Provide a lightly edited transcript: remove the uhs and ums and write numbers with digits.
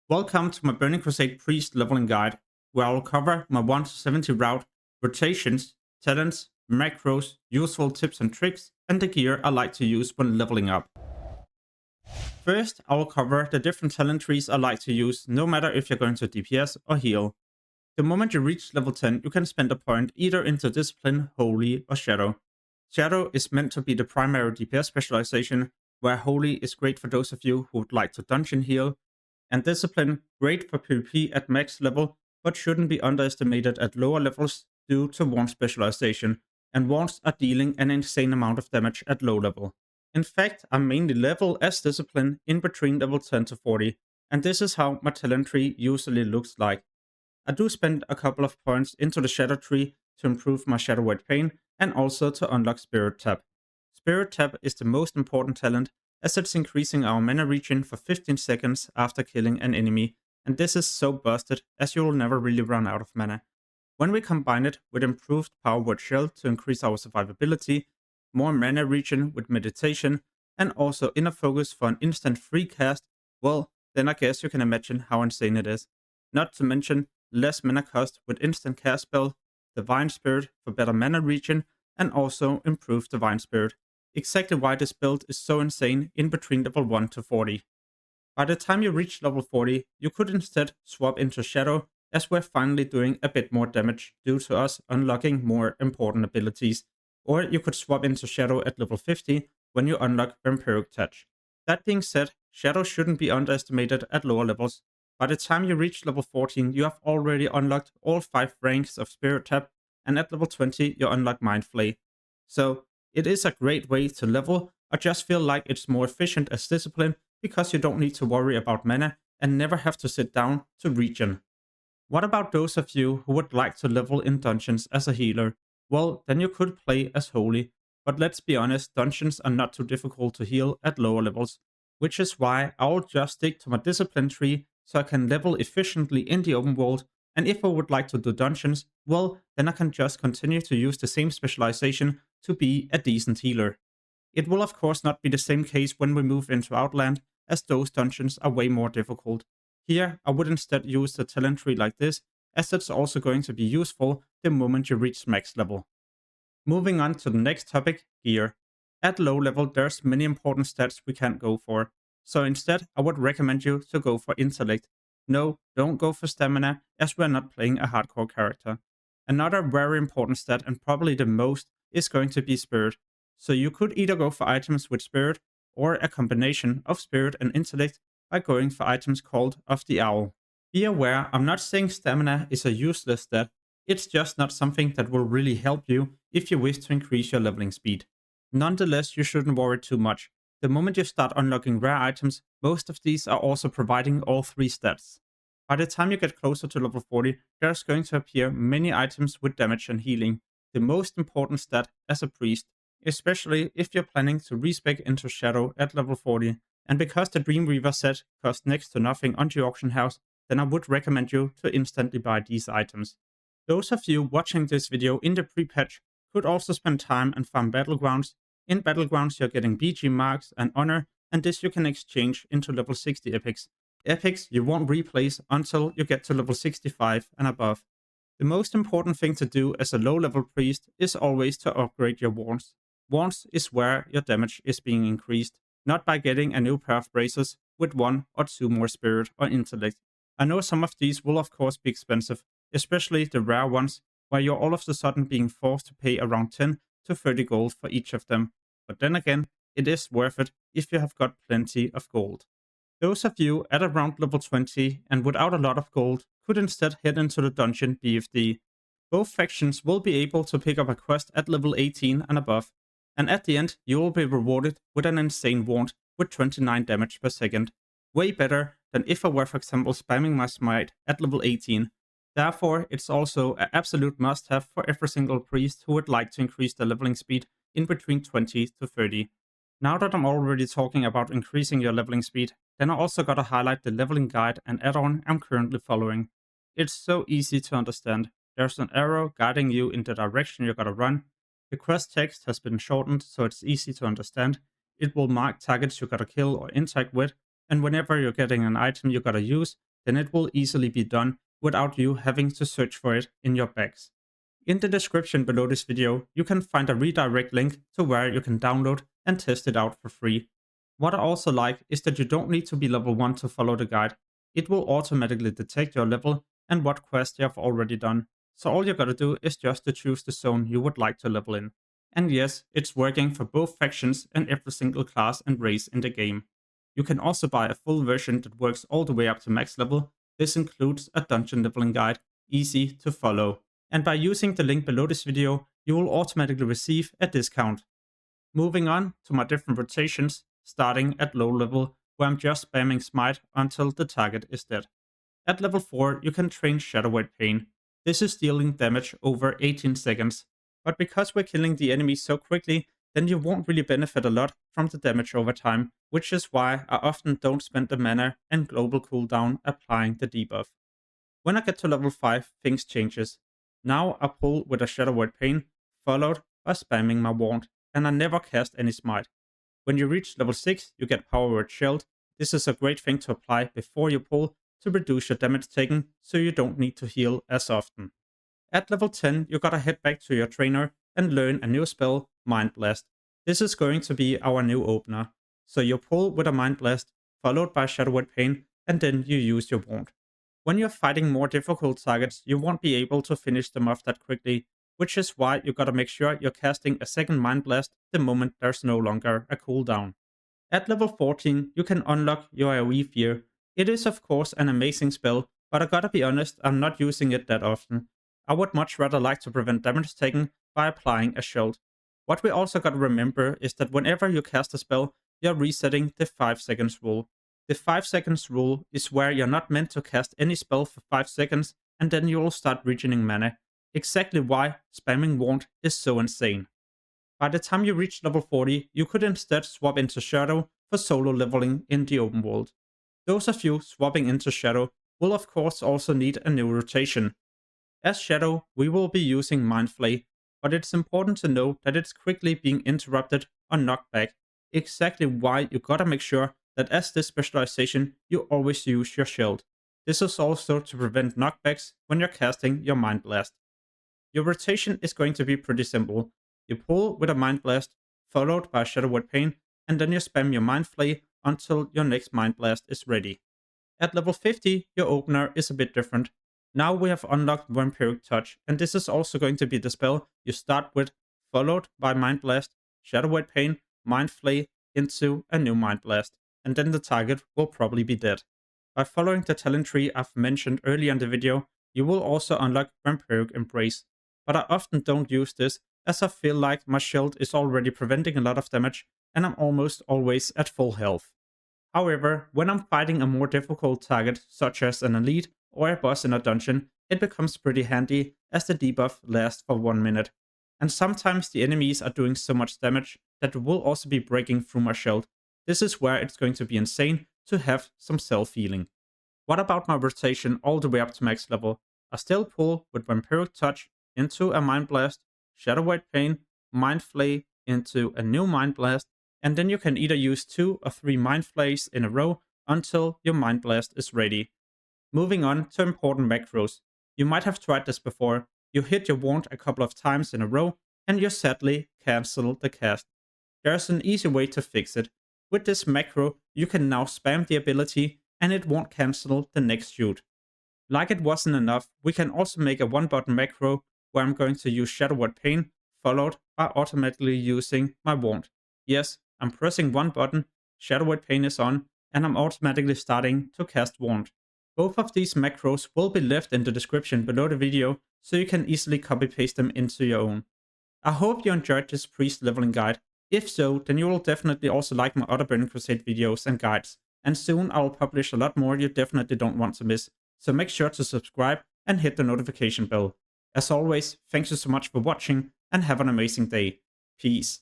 Welcome to my Burning Crusade Priest leveling guide, where I will cover my 1 to 70 route, rotations, talents, macros, useful tips and tricks, and the gear I like to use when leveling up. First, I will cover the different talent trees I like to use, no matter if you're going to DPS or heal. The moment you reach level 10, you can spend a point either into Discipline, Holy, or Shadow. Shadow is meant to be the primary DPS specialization, where Holy is great for those of you who would like to dungeon heal, and Discipline great for PvP at max level, but shouldn't be underestimated at lower levels due to wand specialization, and wands are dealing an insane amount of damage at low level. In fact, I mainly level as Discipline in between level 10 to 40, and this is how my talent tree usually looks like. I do spend a couple of points into the Shadow tree to improve my Shadow White Pain and also to unlock Spirit Tap. Spirit Tap is the most important talent as it's increasing our mana regen for 15 seconds after killing an enemy, and this is so busted as you will never really run out of mana. When we combine it with improved Power Word Shell to increase our survivability, more mana regen with meditation, and also inner focus for an instant free cast, well, then I guess you can imagine how insane it is. Not to mention less mana cost with instant cast spell, Divine Spirit for better mana regen, and also improved Divine Spirit. Exactly why this build is so insane in between level 1 to 40. By the time you reach level 40, you could instead swap into Shadow, as we're finally doing a bit more damage due to us unlocking more important abilities, or you could swap into Shadow at level 50 when you unlock Vampiric Touch. That being said, Shadow shouldn't be underestimated at lower levels. By the time you reach level 14, you have already unlocked all 5 ranks of Spirit Tap, and at level 20 you unlock Mind Flay. So it is a great way to level. I just feel like it's more efficient as Discipline because you don't need to worry about mana and never have to sit down to regen. What about those of you who would like to level in dungeons as a healer? Well, then you could play as Holy, but let's be honest, dungeons are not too difficult to heal at lower levels, which is why I'll just stick to my Discipline tree so I can level efficiently in the open world, and if I would like to do dungeons, well, then I can just continue to use the same specialization to be a decent healer. It will of course not be the same case when we move into Outland, as those dungeons are way more difficult. Here, I would instead use the talent tree like this, as it's also going to be useful the moment you reach max level. Moving on to the next topic, gear. At low level, there's many important stats we can't go for, so instead I would recommend you to go for intellect. No, don't go for stamina, as we're not playing a hardcore character. Another very important stat, and probably the most, is going to be spirit. So you could either go for items with spirit, or a combination of spirit and intellect by going for items called of the owl. Be aware, I'm not saying stamina is a useless stat, it's just not something that will really help you if you wish to increase your leveling speed. Nonetheless, you shouldn't worry too much. The moment you start unlocking rare items, most of these are also providing all 3 stats. By the time you get closer to level 40, there's going to appear many items with damage and healing, the most important stat as a priest, especially if you're planning to respec into Shadow at level 40. And because the Dream Reaver set costs next to nothing on the auction house, then I would recommend you to instantly buy these items. Those of you watching this video in the pre-patch could also spend time and farm Battlegrounds. In Battlegrounds you're getting BG marks and honor, and this you can exchange into level 60 epics. Epics you won't replace until you get to level 65 and above. The most important thing to do as a low level priest is always to upgrade your wands. Wands is where your damage is being increased, not by getting a new pair of braces with 1 or 2 more spirit or intellect. I know some of these will of course be expensive, especially the rare ones, where you're all of a sudden being forced to pay around 10 to 30 gold for each of them. But then again, it is worth it if you have got plenty of gold. Those of you at around level 20 and without a lot of gold could instead head into the dungeon BFD. Both factions will be able to pick up a quest at level 18 and above, and at the end you will be rewarded with an insane wand with 29 damage per second. Way better than if I were for example spamming my smite at level 18. Therefore, it's also an absolute must-have for every single priest who would like to increase their leveling speed in between 20 to 30. Now that I'm already talking about increasing your leveling speed, then I also gotta highlight the leveling guide and add-on I'm currently following. It's so easy to understand. There's an arrow guiding you in the direction you gotta run. The quest text has been shortened so it's easy to understand. It will mark targets you gotta kill or interact with, and whenever you're getting an item you gotta use, then it will easily be done without you having to search for it in your bags. In the description below this video, you can find a redirect link to where you can download and test it out for free. What I also like is that you don't need to be level 1 to follow the guide. It will automatically detect your level and what quest you have already done. So all you gotta do is just to choose the zone you would like to level in. And yes, it's working for both factions and every single class and race in the game. You can also buy a full version that works all the way up to max level. This includes a dungeon leveling guide, easy to follow. And by using the link below this video, you will automatically receive a discount. Moving on to my different rotations, starting at low level, where I'm just spamming smite until the target is dead. At level 4, you can train Shadow Weight Pain. This is dealing damage over 18 seconds, but because we're killing the enemy so quickly, then you won't really benefit a lot from the damage over time, which is why I often don't spend the mana and global cooldown applying the debuff. When I get to level 5, things changes. Now I pull with a Shadow Weight Pain, followed by spamming my wand, and I never cast any smite. When you reach level 6, you get Power Word Shield. This is a great thing to apply before you pull to reduce your damage taken, so you don't need to heal as often. At level 10, you gotta head back to your trainer and learn a new spell, Mind Blast. This is going to be our new opener. So you pull with a Mind Blast, followed by Shadow Weight Pain, and then you use your wand. When you're fighting more difficult targets, you won't be able to finish them off that quickly, which is why you gotta make sure you're casting a second Mind Blast the moment there's no longer a cooldown. At level 14, you can unlock your AoE Fear. It is of course an amazing spell, but I gotta be honest, I'm not using it that often. I would much rather like to prevent damage taken by applying a shield. What we also gotta remember is that whenever you cast a spell, you're resetting the 5 seconds rule. The 5 seconds rule is where you're not meant to cast any spell for 5 seconds and then you'll start regening mana. Exactly why spamming wand is so insane. By the time you reach level 40, you could instead swap into Shadow for solo leveling in the open world. Those of you swapping into Shadow will of course also need a new rotation. As Shadow, we will be using Mind Flay, but it's important to know that it's quickly being interrupted or knocked back. Exactly why you gotta make sure that as this specialization, you always use your shield. This is also to prevent knockbacks when you're casting your Mind Blast. Your rotation is going to be pretty simple. You pull with a Mind Blast, followed by Shadow Weight Pain, and then you spam your Mind Flay until your next Mind Blast is ready. At level 50, your opener is a bit different. Now we have unlocked Vampiric Touch, and this is also going to be the spell you start with, followed by Mind Blast, Shadow Weight Pain, Mind Flay into a new Mind Blast, and then the target will probably be dead. By following the talent tree I've mentioned earlier in the video, you will also unlock Vampiric Embrace, but I often don't use this as I feel like my shield is already preventing a lot of damage and I'm almost always at full health. However, when I'm fighting a more difficult target such as an elite or a boss in a dungeon, it becomes pretty handy as the debuff lasts for 1 minute. And sometimes the enemies are doing so much damage that it will also be breaking through my shield. This is where it's going to be insane to have some self-healing. What about my rotation all the way up to max level? I still pull with Vampiric Touch into a Mind Blast, Shadow Weight Pain, Mind Flay into a new Mind Blast, and then you can either use 2 or 3 Mind Flays in a row until your Mind Blast is ready. Moving on to important macros. You might have tried this before. You hit your wand a couple of times in a row and you sadly cancel the cast. There's an easy way to fix it. With this macro, you can now spam the ability and it won't cancel the next shoot. Like it wasn't enough, we can also make a 1-button macro where I'm going to use Shadow Weight Pain, followed by automatically using my wand. Yes, I'm pressing 1 button, Shadow Weight Pain is on, and I'm automatically starting to cast wand. Both of these macros will be left in the description below the video, so you can easily copy paste them into your own. I hope you enjoyed this priest leveling guide. If so, then you will definitely also like my other Burning Crusade videos and guides. And soon I will publish a lot more you definitely don't want to miss. So make sure to subscribe and hit the notification bell. As always, thank you so much for watching and have an amazing day. Peace.